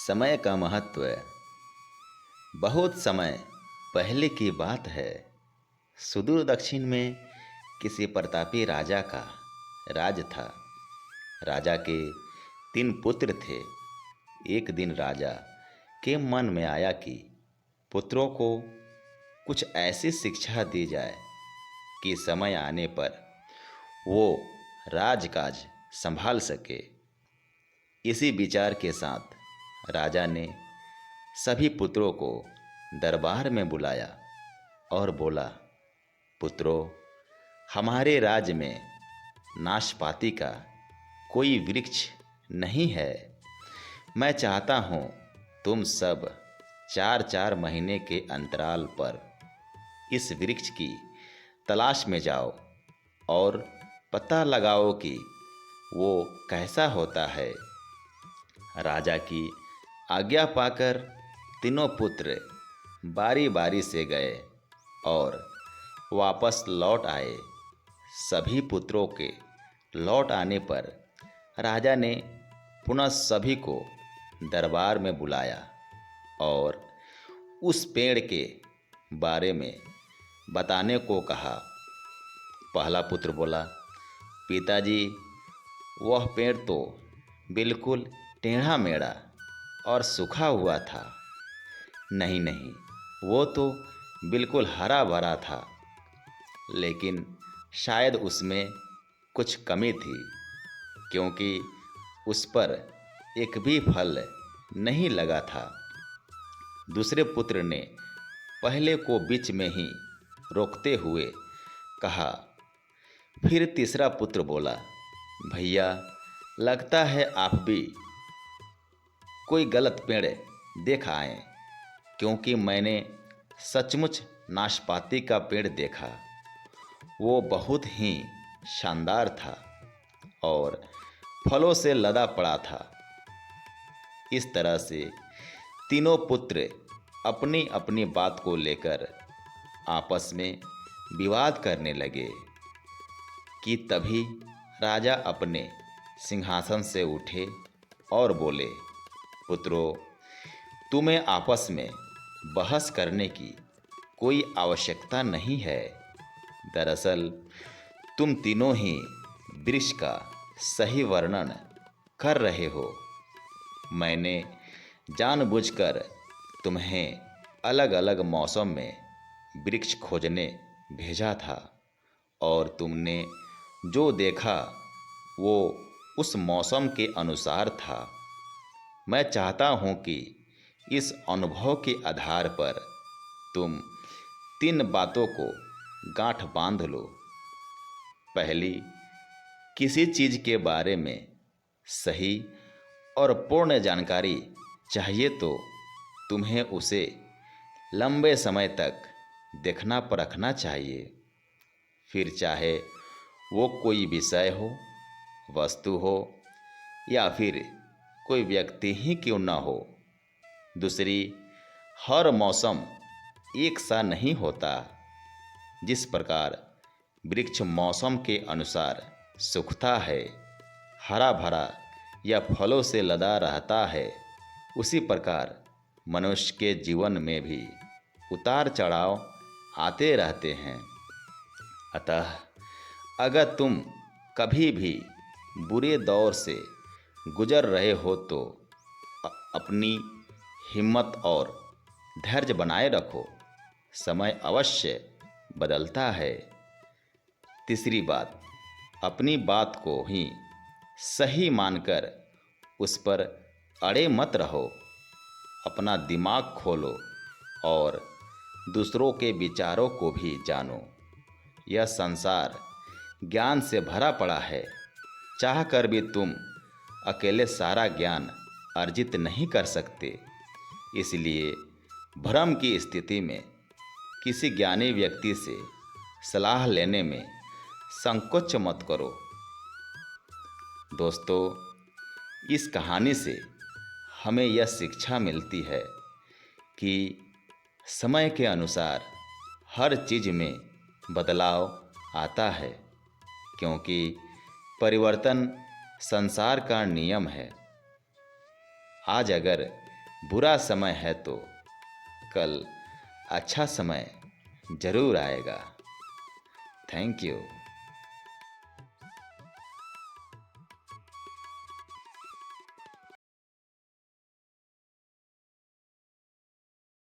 समय का महत्व। बहुत समय पहले की बात है। सुदूर दक्षिण में किसी प्रतापी राजा का राज था। राजा के 3 पुत्र थे। एक दिन राजा के मन में आया कि पुत्रों को कुछ ऐसी शिक्षा दी जाए कि समय आने पर वो राजकाज संभाल सके। इसी विचार के साथ राजा ने सभी पुत्रों को दरबार में बुलाया और बोला, पुत्रों, हमारे राज्य में नाशपाती का कोई वृक्ष नहीं है। मैं चाहता हूँ तुम सब 4-4 महीने के अंतराल पर इस वृक्ष की तलाश में जाओ और पता लगाओ कि वो कैसा होता है। राजा की आज्ञा पाकर तीनों पुत्र बारी बारी से गए और वापस लौट आए। सभी पुत्रों के लौट आने पर राजा ने पुनः सभी को दरबार में बुलाया और उस पेड़ के बारे में बताने को कहा। पहला पुत्र बोला, पिताजी, वह पेड़ तो बिल्कुल टेढ़ा मेढ़ा और सूखा हुआ था। नहीं नहीं, वो तो बिल्कुल हरा भरा था, लेकिन शायद उसमें कुछ कमी थी, क्योंकि उस पर एक भी फल नहीं लगा था। दूसरे पुत्र ने पहले को बीच में ही रोकते हुए कहा। फिर तीसरा पुत्र बोला, भैया, लगता है आप भी कोई गलत पेड़ देख आए, क्योंकि मैंने सचमुच नाशपाती का पेड़ देखा। वो बहुत ही शानदार था और फलों से लदा पड़ा था। इस तरह से तीनों पुत्र अपनी अपनी बात को लेकर आपस में विवाद करने लगे कि तभी राजा अपने सिंहासन से उठे और बोले, पुत्रों, तुम्हें आपस में बहस करने की कोई आवश्यकता नहीं है। दरअसल तुम तीनों ही वृक्ष का सही वर्णन कर रहे हो। मैंने जानबूझकर तुम्हें अलग अलग मौसम में वृक्ष खोजने भेजा था और तुमने जो देखा वो उस मौसम के अनुसार था। मैं चाहता हूँ कि इस अनुभव के आधार पर तुम 3 बातों को गांठ बांध लो। पहली, किसी चीज़ के बारे में सही और पूर्ण जानकारी चाहिए तो तुम्हें उसे लंबे समय तक देखना परखना चाहिए। फिर चाहे वो कोई विषय हो, वस्तु हो या फिर कोई व्यक्ति ही क्यों ना हो। दूसरी, हर मौसम एक सा नहीं होता। जिस प्रकार वृक्ष मौसम के अनुसार सूखता है, हरा भरा या फलों से लदा रहता है, उसी प्रकार मनुष्य के जीवन में भी उतार चढ़ाव आते रहते हैं। अतः अगर तुम कभी भी बुरे दौर से गुजर रहे हो तो अपनी हिम्मत और धैर्य बनाए रखो। समय अवश्य बदलता है। तीसरी बात, अपनी बात को ही सही मानकर उस पर अड़े मत रहो। अपना दिमाग खोलो और दूसरों के विचारों को भी जानो। यह संसार ज्ञान से भरा पड़ा है। चाह कर भी तुम अकेले सारा ज्ञान अर्जित नहीं कर सकते। इसलिए भ्रम की स्थिति में किसी ज्ञानी व्यक्ति से सलाह लेने में संकोच मत करो। दोस्तों, इस कहानी से हमें यह शिक्षा मिलती है कि समय के अनुसार हर चीज़ में बदलाव आता है, क्योंकि परिवर्तन संसार का नियम है। आज अगर बुरा समय है तो कल अच्छा समय जरूर आएगा। Thank you.